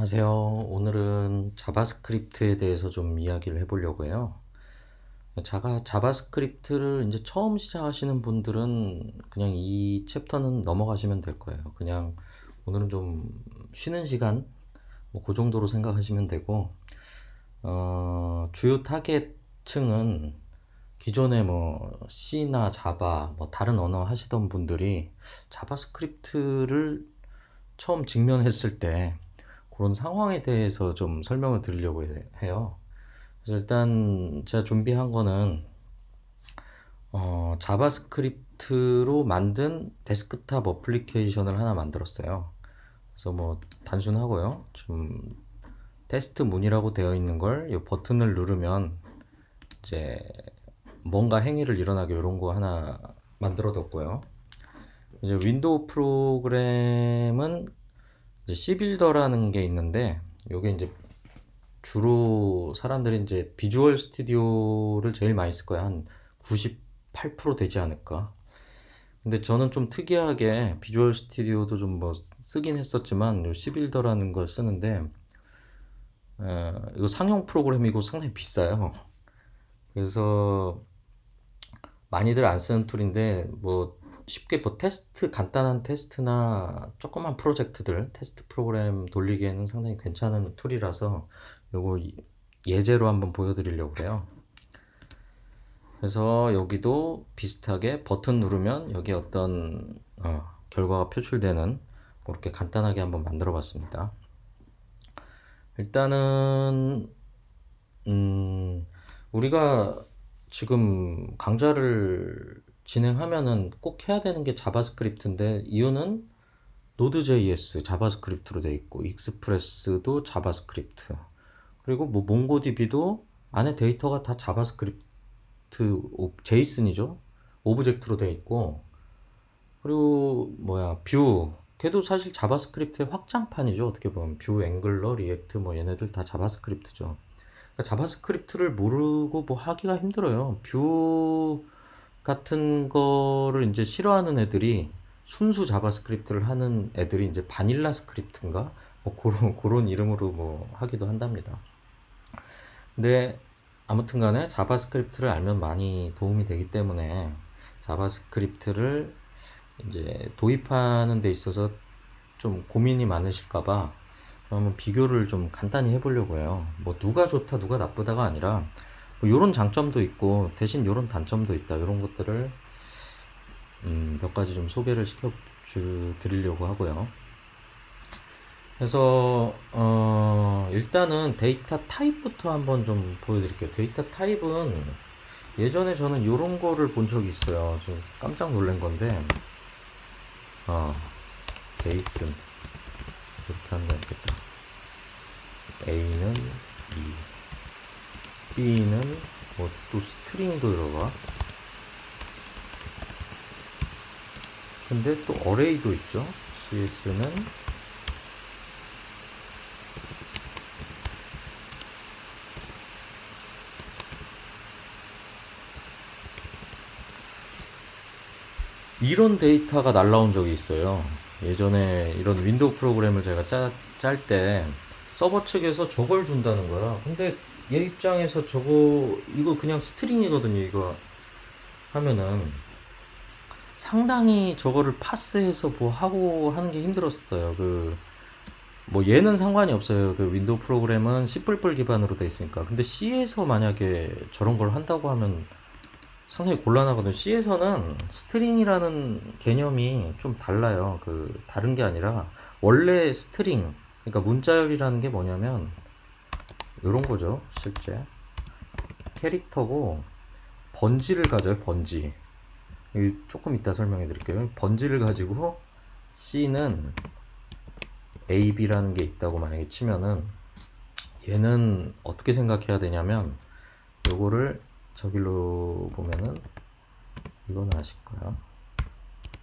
안녕하세요. 오늘은 자바스크립트에 대해서 좀 이야기를 해보려고 해요. 자바스크립트를 이제 처음 시작하시는 분들은 그냥 이 챕터는 넘어가시면 될 거예요. 그냥 오늘은 좀 쉬는 시간, 뭐 그 정도로 생각하시면 되고, 주요 타겟층은 기존에 뭐 C나 자바, 뭐 다른 언어 하시던 분들이 자바스크립트를 처음 직면했을 때 그런 상황에 대해서 좀 설명을 드리려고 해요. 그래서 일단 제가 준비한 거는 자바스크립트로 만든 데스크탑 어플리케이션을 하나 만들었어요. 그래서 뭐 단순하고요. 좀 테스트 문이라고 되어 있는 걸 이 버튼을 누르면 이제 뭔가 행위를 일어나게 이런 거 하나 만들어 뒀고요. 이제 윈도우 프로그램은 이제 C빌더라는 게 있는데, 요게 이제 주로 사람들이 이제 비주얼 스튜디오를 제일 많이 쓸 거야. 한 98% 되지 않을까. 근데 저는 좀 특이하게 비주얼 스튜디오도 좀 뭐 쓰긴 했었지만 요 C빌더라는 걸 쓰는데, 이거 상용 프로그램이고 상당히 비싸요. 그래서 많이들 안 쓰는 툴인데, 뭐 쉽게 뭐 간단한 테스트나 조그만 프로젝트들 테스트 프로그램 돌리기에는 상당히 괜찮은 툴이라서 요거 예제로 한번 보여드리려고 해요. 그래서 여기도 비슷하게 버튼 누르면 여기 어떤 결과가 표출되는 그렇게 간단하게 한번 만들어 봤습니다. 일단은 우리가 지금 강좌를 진행하면은 꼭 해야 되는 게 자바스크립트인데, 이유는 노드.js 자바스크립트로 되어 있고 익스프레스도 자바스크립트, 그리고 뭐 몽고디비도 안에 데이터가 다 자바스크립트 제이슨이죠. 오브젝트로 되어 있고, 그리고 뭐야 뷰 걔도 사실 자바스크립트의 확장판이죠. 어떻게 보면 뷰, 앵글러, 리액트 뭐 얘네들 다 자바스크립트죠. 그러니까 자바스크립트를 모르고 뭐 하기가 힘들어요. 뷰 같은 거를 이제 싫어하는 애들이 순수 자바스크립트를 하는 애들이 이제 바닐라 스크립트인가? 뭐 그런 이름으로 뭐 하기도 한답니다. 근데 아무튼 간에 자바스크립트를 알면 많이 도움이 되기 때문에 자바스크립트를 이제 도입하는 데 있어서 좀 고민이 많으실까봐 한번 비교를 좀 간단히 해보려고 해요. 뭐 누가 좋다 누가 나쁘다가 아니라 뭐 요런 장점도 있고 대신 요런 단점도 있다, 이런 것들을 몇 가지 좀 소개를 드리려고 하고요. 그래서 일단은 데이터 타입부터 한번 좀 보여드릴게요. 데이터 타입은 예전에 저는 요런 거를 본 적이 있어요. 좀 깜짝 놀란 건데, 어, 제이슨 이렇게 한다 했겠다. A는 2, B는 뭐 또 스트링도 들어가. 근데 또 어레이도 있죠. CS는 이런 데이터가 날라온 적이 있어요. 예전에 이런 윈도우 프로그램을 제가 짤 때 서버 측에서 저걸 준다는 거야. 근데 얘 입장에서 이거 그냥 스트링이거든요. 이거 하면은 상당히 저거를 파스해서 뭐 하고 하는 게 힘들었어요. 뭐 얘는 상관이 없어요. 그 윈도우 프로그램은 C++ 기반으로 돼 있으니까. 근데 C에서 만약에 저런 걸 한다고 하면 상당히 곤란하거든요. C에서는 스트링이라는 개념이 좀 달라요. 다른 게 아니라 원래 스트링, 그러니까 문자열이라는 게 뭐냐면 이런 거죠. 실제 캐릭터고 번지를 가져요. 번지. 조금 이따 설명해 드릴게요. 번지를 가지고 C는 A, B라는 게 있다고 만약에 치면은 얘는 어떻게 생각해야 되냐면, 요거를 저길로 보면은 이건 아실 거야.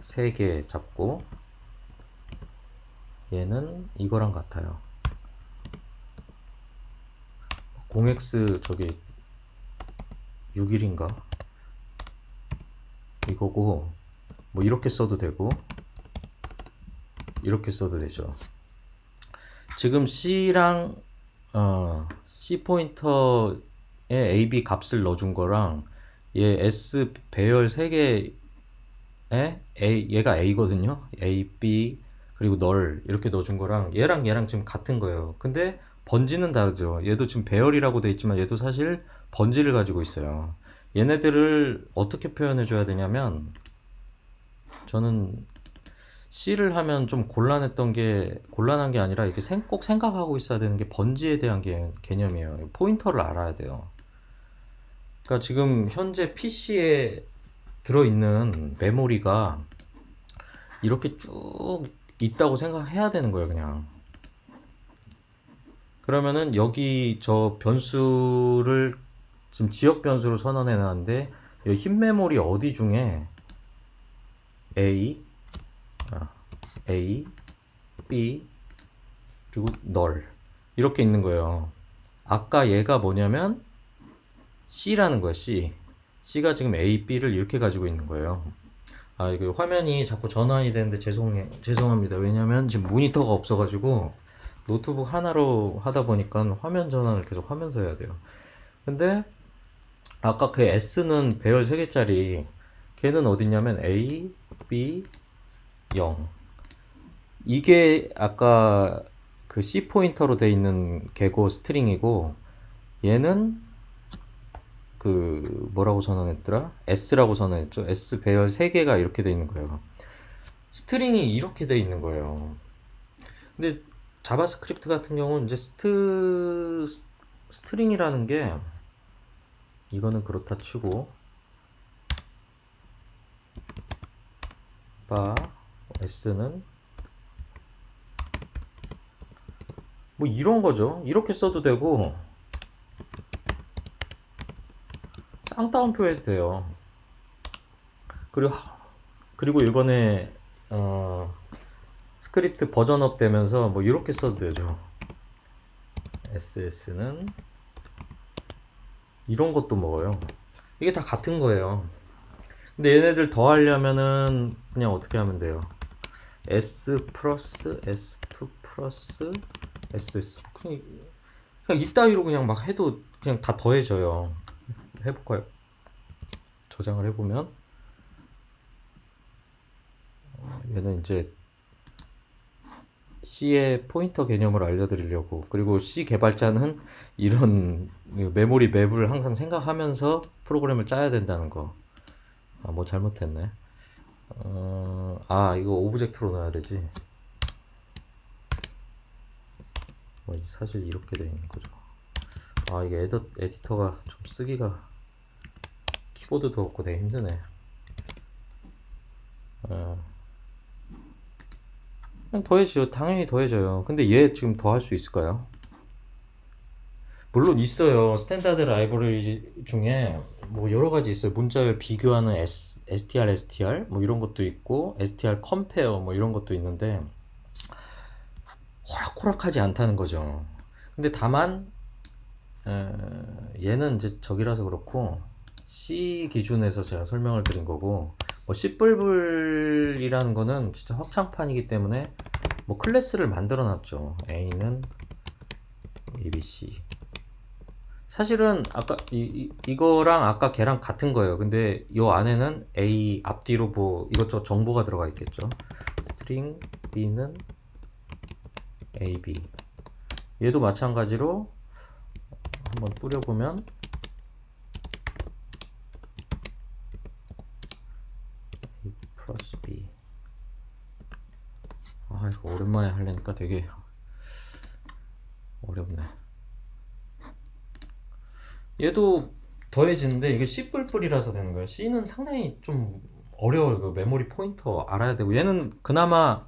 3개 잡고 얘는 이거랑 같아요. 0x 저기 6일인가 이거고, 뭐 이렇게 써도 되고 이렇게 써도 되죠. 지금 C랑 C 포인터에 A, B 값을 넣어준 거랑 얘 S 배열 3개에 얘가 A거든요. A, B 그리고 널 이렇게 넣어준 거랑 얘랑 지금 같은 거예요. 근데 번지는 다르죠. 얘도 지금 배열이라고 돼 있지만 얘도 사실 번지를 가지고 있어요. 얘네들을 어떻게 표현해 줘야 되냐면, 저는 C를 하면 좀 곤란한 게 아니라 이렇게 꼭 생각하고 있어야 되는 게 번지에 대한 개념이에요. 포인터를 알아야 돼요. 그러니까 지금 현재 PC에 들어있는 메모리가 이렇게 쭉 있다고 생각해야 되는 거예요, 그냥. 그러면은 여기 저 변수를 지금 지역 변수로 선언해 놨는데, 이 흰 메모리 어디 중에 A, A, B, 그리고 널 이렇게 있는 거예요. 아까 얘가 뭐냐면 C라는 거야, C. C가 지금 A, B를 이렇게 가지고 있는 거예요. 이거 화면이 자꾸 전환이 되는데 죄송합니다. 왜냐면 지금 모니터가 없어가지고 노트북 하나로 하다 보니까 화면 전환을 계속 하면서 해야 돼요. 근데 아까 그 S는 배열 3개짜리, 걔는 어딨냐면 A, B, 0. 이게 아까 그 C 포인터로 돼 있는 개고 스트링이고, 얘는 그 뭐라고 선언했더라? S라고 선언했죠. S 배열 3개가 이렇게 돼 있는 거예요. 스트링이 이렇게 돼 있는 거예요. 근데 자바스크립트 같은 경우는 이제 스트링이라는 게, 이거는 그렇다 치고 바 S는 뭐 이런 거죠. 이렇게 써도 되고 쌍따옴표 해도 돼요. 그리고 이번에 스크립트 버전업 되면서 뭐 이렇게 써도 되죠. SS는 이런 것도 먹어요. 이게 다 같은 거예요. 근데 얘네들 더 하려면은 그냥 어떻게 하면 돼요? S 플러스 S2 플러스 SS, 그냥 이따위로 그냥 막 해도 그냥 다 더해져요. 해볼까요? 저장을 해보면 얘는 이제 C의 포인터 개념을 알려드리려고, 그리고 C 개발자는 이런 메모리 맵을 항상 생각하면서 프로그램을 짜야 된다는 거. 뭐 잘못했네. 이거 오브젝트로 넣어야 되지. 사실 이렇게 되어 있는 거죠. 이게 에디터가 좀 쓰기가, 키보드도 없고 되게 힘드네. 그냥 더해지죠. 당연히 더해져요. 근데 얘 지금 더 할 수 있을까요? 물론 있어요. 스탠다드 라이브러리 중에 뭐 여러 가지 있어요. 문자열 비교하는 str 뭐 이런 것도 있고, str 컴페어 뭐 이런 것도 있는데 호락호락하지 않다는 거죠. 근데 다만 얘는 이제 저기라서 그렇고, C 기준에서 제가 설명을 드린 거고, 뭐 C++이라는 거는 진짜 확장판이기 때문에 뭐 클래스를 만들어 놨죠. A는 ABC. 사실은 아까 이거랑 아까 걔랑 같은 거예요. 근데 이 안에는 A 앞뒤로 뭐 이것저것 정보가 들어가 있겠죠. 스트링 B는 AB. 얘도 마찬가지로 한번 뿌려보면 A 플러스 B. 이거 오랜만에 하려니까 되게 어렵네. 얘도 더해지는데 이게 C++이라서 되는 거예요. C는 상당히 좀 어려워요. 그 메모리 포인터 알아야 되고, 얘는 그나마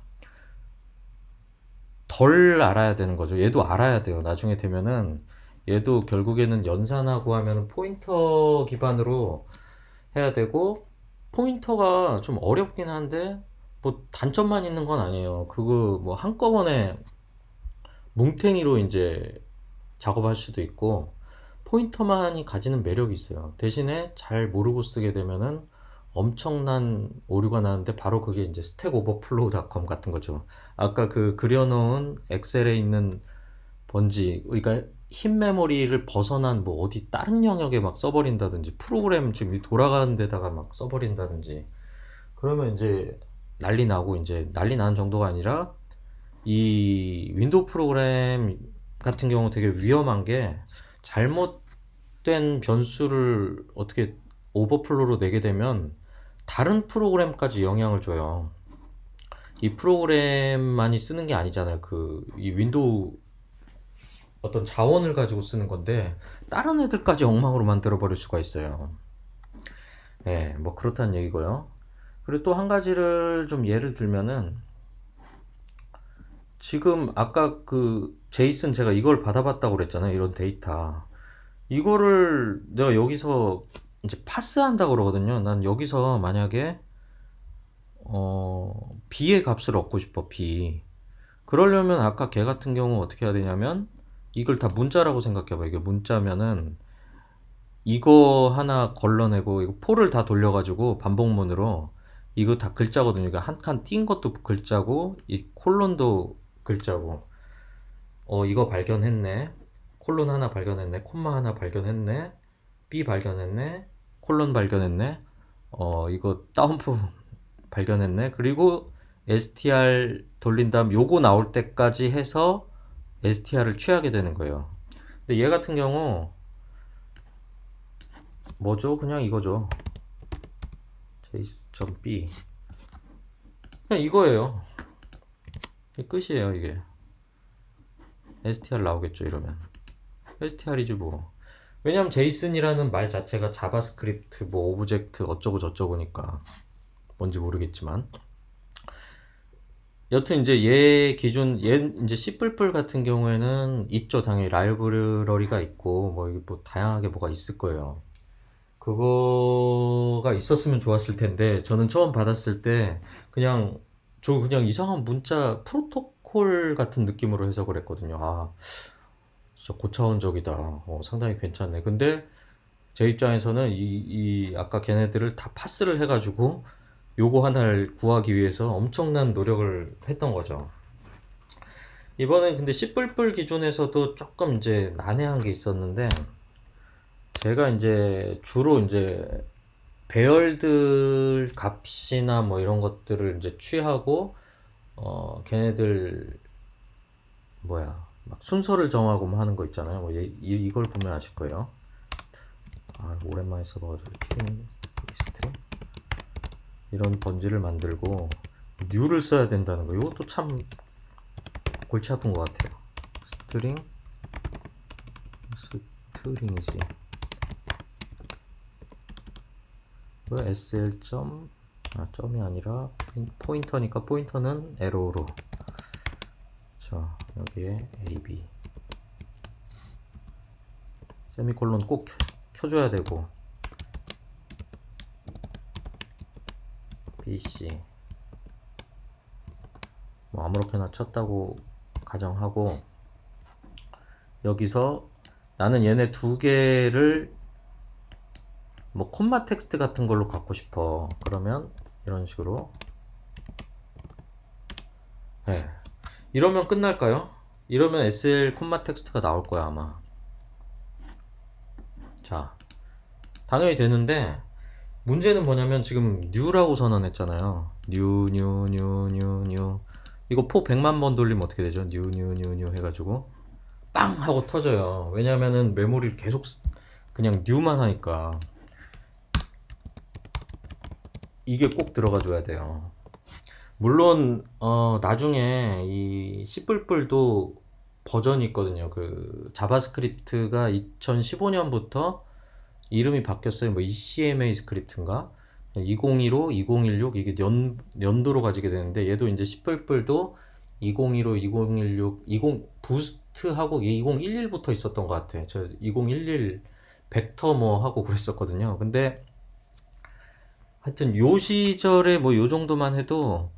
덜 알아야 되는 거죠. 얘도 알아야 돼요. 나중에 되면은 얘도 결국에는 연산하고 하면은 포인터 기반으로 해야 되고, 포인터가 좀 어렵긴 한데 뭐 단점만 있는 건 아니에요. 그거 뭐 한꺼번에 뭉탱이로 이제 작업할 수도 있고, 포인터만이 가지는 매력이 있어요. 대신에 잘 모르고 쓰게 되면은 엄청난 오류가 나는데 바로 그게 이제 스택오버플로우닷컴 같은 거죠. 아까 그 그려놓은 엑셀에 있는 번지, 그러니까 흰 메모리를 벗어난 뭐 어디 다른 영역에 막 써버린다든지 프로그램 지금 돌아가는 데다가 막 써버린다든지 그러면 이제 난리 나고, 이제 난리 나는 정도가 아니라 이 윈도우 프로그램 같은 경우 되게 위험한 게 잘못된 변수를 어떻게 오버플로로 내게 되면 다른 프로그램까지 영향을 줘요. 이 프로그램만이 쓰는 게 아니잖아요. 그 이 윈도우 어떤 자원을 가지고 쓰는 건데 다른 애들까지 엉망으로 만들어 버릴 수가 있어요. 예, 뭐 그렇다는 얘기고요. 그리고 또 한 가지를 좀 예를 들면은 지금 아까 그 제이슨 제가 이걸 받아봤다고 그랬잖아요. 이런 데이터. 이거를 내가 여기서 이제 파스한다고 그러거든요. 난 여기서 만약에 b의 값을 얻고 싶어, b. 그러려면 아까 걔 같은 경우 어떻게 해야 되냐면 이걸 다 문자라고 생각해봐. 이게 문자면은 이거 하나 걸러내고 이거 포를 다 돌려가지고 반복문으로 이거 다 글자거든요. 그러니까 한 칸 띈 것도 글자고 이 콜론도 글자고 이거 발견했네. 콜론 하나 발견했네. 콤마 하나 발견했네. B 발견했네. 콜론 발견했네. 이거 다운표 발견했네. 그리고 str 돌린 다음 요거 나올 때까지 해서 str을 취하게 되는 거예요. 근데 얘 같은 경우 뭐죠? 그냥 이거죠. js.b 그냥 이거예요. 이게 끝이에요. 이게 str 나오겠죠. 이러면 str이지 뭐. 왜냐면 제이슨이라는 말 자체가 자바스크립트 뭐 오브젝트 어쩌고 저쩌고니까 뭔지 모르겠지만 여튼 이제 얘 기준 얘 이제 C++ 같은 경우에는 있죠. 당연히 라이브러리가 있고 뭐 다양하게 뭐가 있을 거예요. 그거가 있었으면 좋았을 텐데 저는 처음 받았을 때 그냥 그냥 이상한 문자 프로토콜 같은 느낌으로 해석을 했거든요. 아, 진짜 고차원적이다. 상당히 괜찮네. 근데 제 입장에서는 이 아까 걔네들을 다 파스를 해가지고 요거 하나를 구하기 위해서 엄청난 노력을 했던 거죠. 이번엔 근데 C++ 기준에서도 조금 이제 난해한 게 있었는데 제가 이제 주로 이제 배열들 값이나 뭐 이런 것들을 이제 취하고 걔네들 뭐야 막 순서를 정하고 뭐 하는 거 있잖아요. 뭐 이걸 보면 아실 거예요. 아, 오랜만에 써봐가지고 킹 리스트 이런 번지를 만들고 뉴를 써야 된다는 거. 이것도 참 골치 아픈 것 같아요. 스트링이지. sl 점이 아니라 포인터니까 포인터는 에로로. 자, 여기에 ab 세미콜론 꼭 켜줘야 되고 bc 뭐 아무렇게나 쳤다고 가정하고 여기서 나는 얘네 두 개를 뭐 콤마 텍스트 같은 걸로 갖고 싶어. 그러면 이런 식으로 네. 이러면 끝날까요? 이러면 SL 콤마 텍스트가 나올 거야 아마. 자, 당연히 되는데 문제는 뭐냐면 지금 new라고 선언했잖아요. new 이거 포 100만 번 돌리면 어떻게 되죠? new 해가지고 빵 하고 터져요. 왜냐면은 메모리를 계속 그냥 new만 하니까 이게 꼭 들어가 줘야 돼요. 물론 나중에 이 C++도 버전이 있거든요. 그 자바스크립트가 2015년부터 이름이 바뀌었어요. 뭐 ECMA 스크립트인가? 2015, 2016 이게 연도로 가지게 되는데 얘도 이제 C++도 2015, 2016, 20 부스트하고 2011부터 있었던 것 같아요. 저 2011 벡터 뭐 하고 그랬었거든요. 근데 하여튼 요 시절에 뭐 요 정도만 해도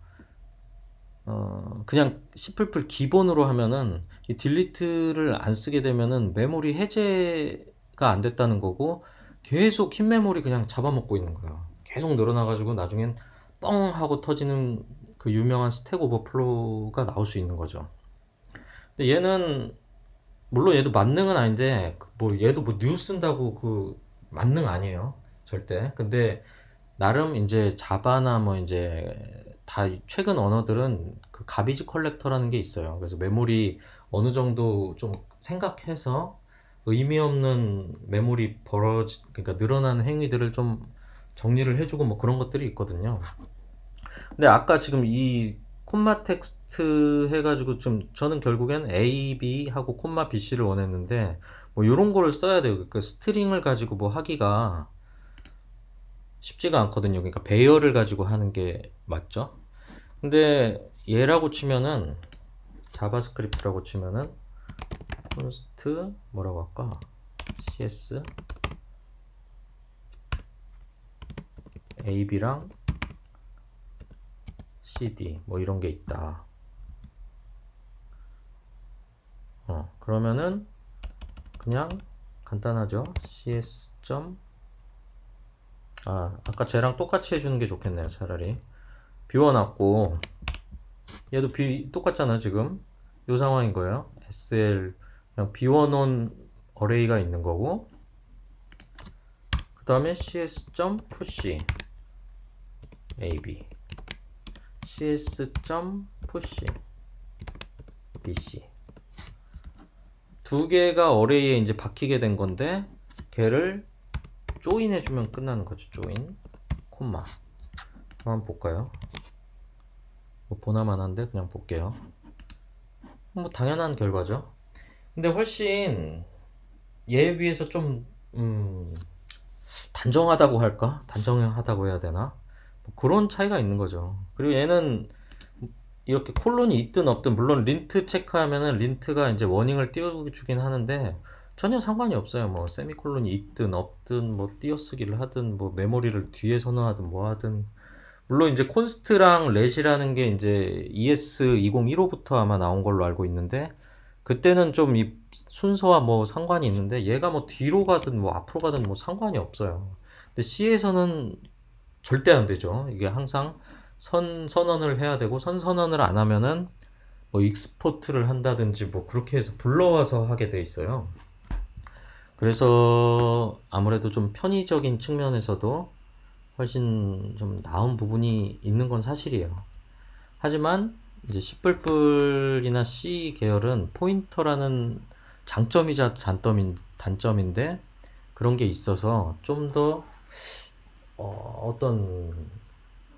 그냥 C++ 기본으로 하면은 이 딜리트를 안 쓰게 되면은 메모리 해제가 안 됐다는 거고 계속 흰 메모리 그냥 잡아먹고 있는 거야. 계속 늘어나가지고 나중엔 뻥 하고 터지는 그 유명한 스택 오버플로우가 나올 수 있는 거죠. 근데 얘는 물론 얘도 만능은 아닌데 뭐 얘도 뭐 뉴 쓴다고 그 만능 아니에요 절대. 근데 나름 이제 자바나 뭐 이제 다 최근 언어들은 그 가비지 컬렉터라는 게 있어요. 그래서 메모리 어느 정도 좀 생각해서 의미 없는 메모리 그러니까 늘어나는 행위들을 좀 정리를 해주고 뭐 그런 것들이 있거든요. 근데 아까 지금 이 콤마 텍스트 해가지고 좀 저는 결국엔 A, B 하고 콤마 BC를 원했는데 뭐 요런 거를 써야 돼요. 그 스트링을 가지고 뭐 하기가 쉽지가 않거든요. 그러니까 배열을 가지고 하는 게 맞죠. 근데 얘라고 치면은 자바스크립트라고 치면은 const 뭐라고 할까? cs ab랑 cd 뭐 이런 게 있다. 그러면은 그냥 간단하죠. cs. 아까 쟤랑 똑같이 해주는 게 좋겠네요. 차라리 비워놨고 얘도 똑같잖아 지금 요 상황인 거예요. sl 그냥 비워놓은 어레이가 있는 거고 그 다음에 cs.push ab cs.push bc 두 개가 어레이에 이제 박히게 된 건데 걔를 조인 해주면 끝나는 거죠. 조인 콤마 한번 볼까요? 뭐 보나마나인데 그냥 볼게요. 뭐 당연한 결과죠. 근데 훨씬 얘에 비해서 좀 단정하다고 할까? 단정하다고 해야 되나? 뭐 그런 차이가 있는 거죠. 그리고 얘는 이렇게 콜론이 있든 없든 물론 린트 체크하면은 린트가 이제 워닝을 띄워주긴 하는데 전혀 상관이 없어요. 뭐 세미콜론이 있든 없든 뭐 띄어쓰기를 하든 뭐 메모리를 뒤에 선언하든 뭐 하든 물론 이제 콘스트랑 렛이라는 게 이제 ES2015부터 아마 나온 걸로 알고 있는데 그때는 좀 이 순서와 뭐 상관이 있는데 얘가 뭐 뒤로 가든 뭐 앞으로 가든 뭐 상관이 없어요. 근데 C에서는 절대 안 되죠. 이게 항상 선언을 해야 되고 선언을 안 하면은 뭐 익스포트를 한다든지 뭐 그렇게 해서 불러와서 하게 돼 있어요. 그래서 아무래도 좀 편의적인 측면에서도 훨씬 좀 나은 부분이 있는 건 사실이에요. 하지만 이제 C++이나 C 계열은 포인터라는 장점이자 단점인데 그런 게 있어서 좀 더 어떤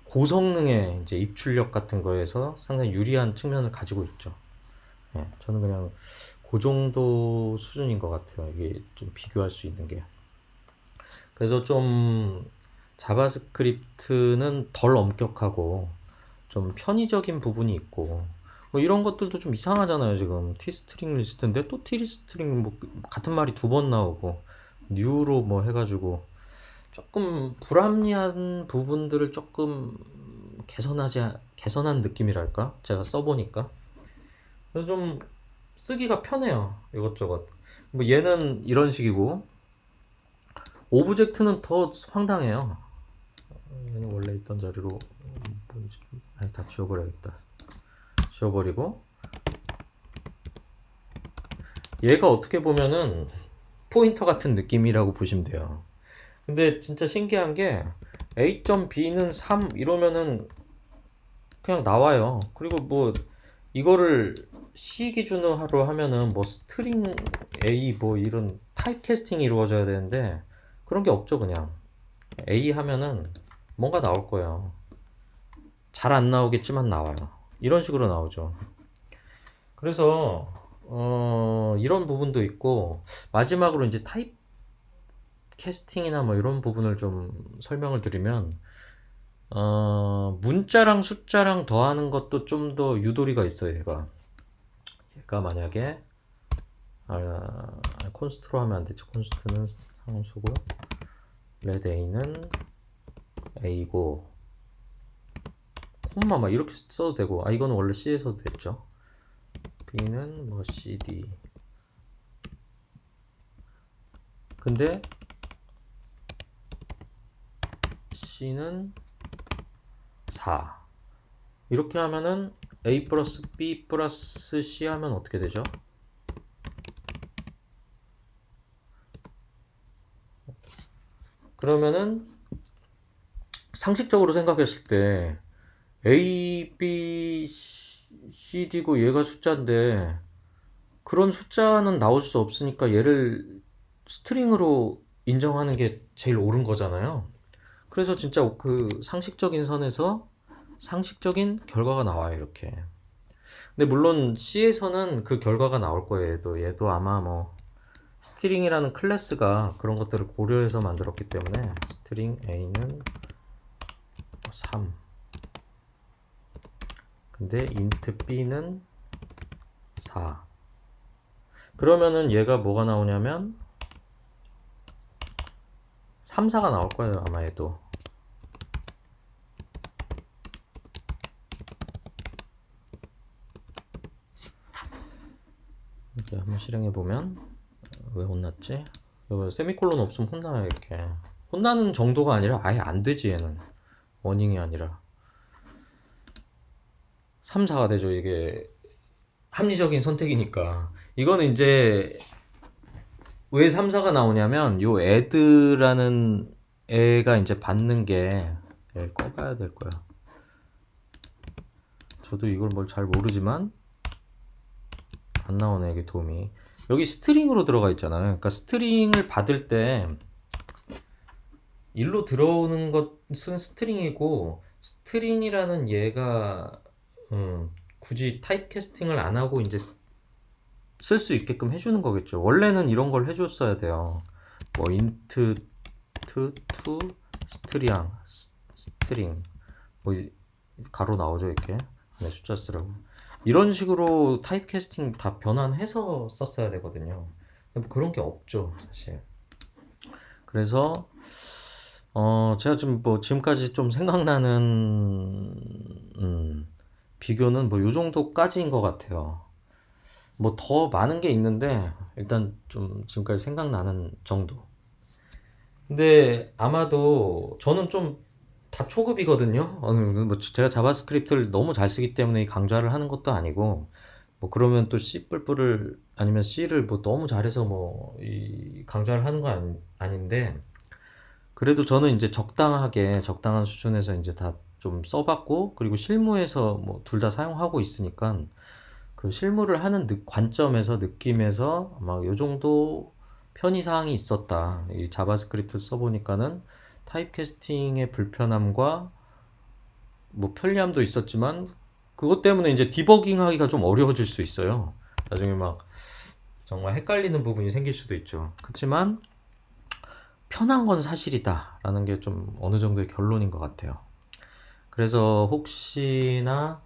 고성능의 이제 입출력 같은 거에서 상당히 유리한 측면을 가지고 있죠. 예, 저는 그냥 그 정도 수준인 것 같아요. 이게 좀 비교할 수 있는 게. 그래서 좀 자바스크립트는 덜 엄격하고 좀 편의적인 부분이 있고 뭐 이런 것들도 좀 이상하잖아요. 지금 t스트링 리스트인데 또 t스트링 뭐 같은 말이 두 번 나오고 new로 뭐 해가지고 조금 불합리한 부분들을 조금 개선한 느낌이랄까? 제가 써보니까 그래서 좀 쓰기가 편해요. 이것저것 뭐 얘는 이런 식이고 오브젝트는 더 황당해요. 얘는 원래 있던 자리로 뭔지 다 지워버려야겠다. 지워버리고 얘가 어떻게 보면은 포인터 같은 느낌이라고 보시면 돼요. 근데 진짜 신기한 게 A.B는 3 이러면은 그냥 나와요. 그리고 뭐 이거를 C 기준으로 하면은 뭐 스트링 A 뭐 이런 타입 캐스팅이 이루어져야 되는데 그런 게 없죠. 그냥 A 하면은 뭔가 나올 거예요. 잘 안 나오겠지만 나와요. 이런 식으로 나오죠. 그래서 이런 부분도 있고 마지막으로 이제 타입 캐스팅이나 뭐 이런 부분을 좀 설명을 드리면 문자랑 숫자랑 더하는 것도 좀 더 유도리가 있어요. 얘가 만약에 콘스트로 하면 안 되죠. 콘스트는 상수고 let a는 a고 콤마 막 이렇게 써도 되고 이거는 원래 C에서도 됐죠. b는 뭐 cd 근데 C는 4. 이렇게 하면은 A 플러스 B 플러스 C 하면 어떻게 되죠? 그러면은 상식적으로 생각했을 때 A, B, C, D고 얘가 숫자인데 그런 숫자는 나올 수 없으니까 얘를 스트링으로 인정하는 게 제일 옳은 거잖아요. 그래서 진짜 그 상식적인 선에서 상식적인 결과가 나와요, 이렇게. 근데 물론 C에서는 그 결과가 나올 거예요. 얘도 아마 뭐 스트링이라는 클래스가 그런 것들을 고려해서 만들었기 때문에 스트링 A는 3. 근데 int B는 4. 그러면은 얘가 뭐가 나오냐면 3, 4가 나올 거예요, 아마 얘도. 이제 한번 실행해 보면 왜 혼났지? 이거 세미콜론 없으면 혼나요, 이렇게. 혼나는 정도가 아니라 아예 안 되지, 얘는. 워닝이 아니라 3, 4가 되죠. 이게 합리적인 선택이니까. 이거는 이제 왜 3, 4가 나오냐면 요 add라는 애가 이제 받는 게 얘를 꺼봐야 될 거야. 저도 이걸 뭘 잘 모르지만 안 나오네, 이게 도움이. 여기 스트링으로 들어가 있잖아요. 그러니까 스트링을 받을 때 일로 들어오는 것은 스트링이고 스트링이라는 얘가 굳이 타입캐스팅을 안 하고 이제 쓸 수 있게끔 해주는 거겠죠. 원래는 이런 걸 해줬어야 돼요. 뭐 int to string 뭐 가로 나오죠, 이렇게. 네, 숫자 쓰라고. 이런 식으로 타입캐스팅 다 변환해서 썼어야 되거든요. 뭐 그런 게 없죠, 사실. 그래서 제가 좀 뭐 지금까지 좀 생각나는 비교는 뭐 요 정도까지인 것 같아요. 뭐 더 많은 게 있는데 일단 좀 지금까지 생각나는 정도. 근데 아마도 저는 좀 다 초급이거든요. 뭐 제가 자바스크립트를 너무 잘 쓰기 때문에 강좌를 하는 것도 아니고 뭐 그러면 또 C 뿔뿔을 아니면 C를 뭐 너무 잘해서 뭐 이 강좌를 하는 건 아닌데 그래도 저는 이제 적당하게 적당한 수준에서 이제 다 좀 써봤고 그리고 실무에서 뭐 둘 다 사용하고 있으니까 그 실무를 하는 관점에서 느낌에서 막 요 정도 편의사항이 있었다. 이 자바스크립트 써보니까는 타입캐스팅의 불편함과 뭐 편리함도 있었지만 그것 때문에 이제 디버깅 하기가 좀 어려워질 수 있어요. 나중에 막 정말 헷갈리는 부분이 생길 수도 있죠. 그렇지만 편한 건 사실이다 라는 게 좀 어느 정도의 결론인 것 같아요. 그래서 혹시나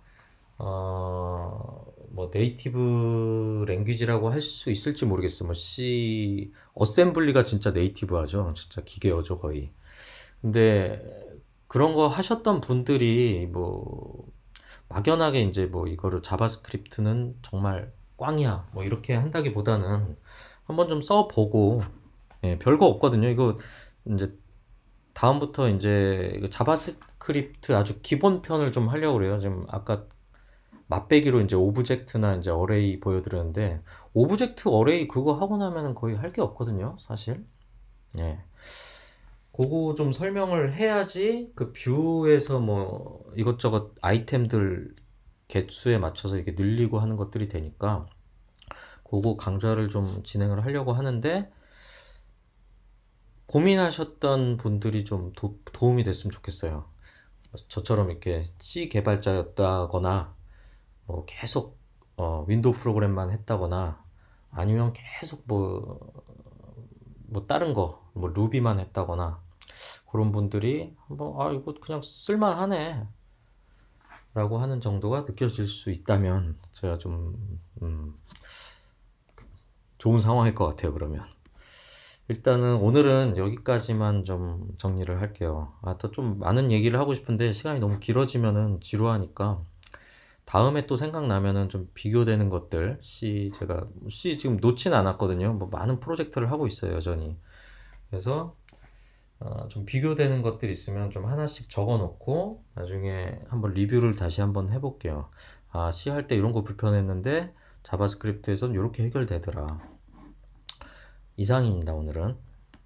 뭐 네이티브 랭귀지라고 할 수 있을지 모르겠어. 뭐 C 어셈블리가 진짜 네이티브하죠. 진짜 기계어죠, 거의. 근데 그런 거 하셨던 분들이 뭐 막연하게 이제 뭐 이거를 자바스크립트는 정말 꽝이야 뭐 이렇게 한다기보다는 한번 좀 써보고 예, 별거 없거든요. 이거 이제 다음부터 이제 자바스크립트 아주 기본편을 좀 하려고 그래요. 지금 아까 맛배기로 이제 오브젝트나 이제 어레이 보여드렸는데 오브젝트 어레이 그거 하고 나면은 거의 할 게 없거든요, 사실. 예. 그거 좀 설명을 해야지 그 뷰에서 뭐 이것저것 아이템들 개수에 맞춰서 이렇게 늘리고 하는 것들이 되니까 그거 강좌를 좀 진행을 하려고 하는데 고민하셨던 분들이 좀 도움이 됐으면 좋겠어요. 저처럼 이렇게 C 개발자였다거나 뭐 계속 윈도우 프로그램만 했다거나 아니면 계속 뭐 다른 거 뭐 루비만 했다거나 그런 분들이 한번 이거 그냥 쓸만하네 라고 하는 정도가 느껴질 수 있다면 제가 좀 좋은 상황일 것 같아요. 그러면 일단은 오늘은 여기까지만 좀 정리를 할게요. 더 좀 많은 얘기를 하고 싶은데 시간이 너무 길어지면은 지루하니까 다음에 또 생각나면은 좀 비교되는 것들 제가 C 지금 놓진 않았거든요. 뭐 많은 프로젝트를 하고 있어요, 여전히. 그래서 좀 비교되는 것들 있으면 좀 하나씩 적어 놓고 나중에 한번 리뷰를 다시 한번 해볼게요. C 할 때 이런 거 불편했는데 자바스크립트에선 이렇게 해결되더라. 이상입니다, 오늘은.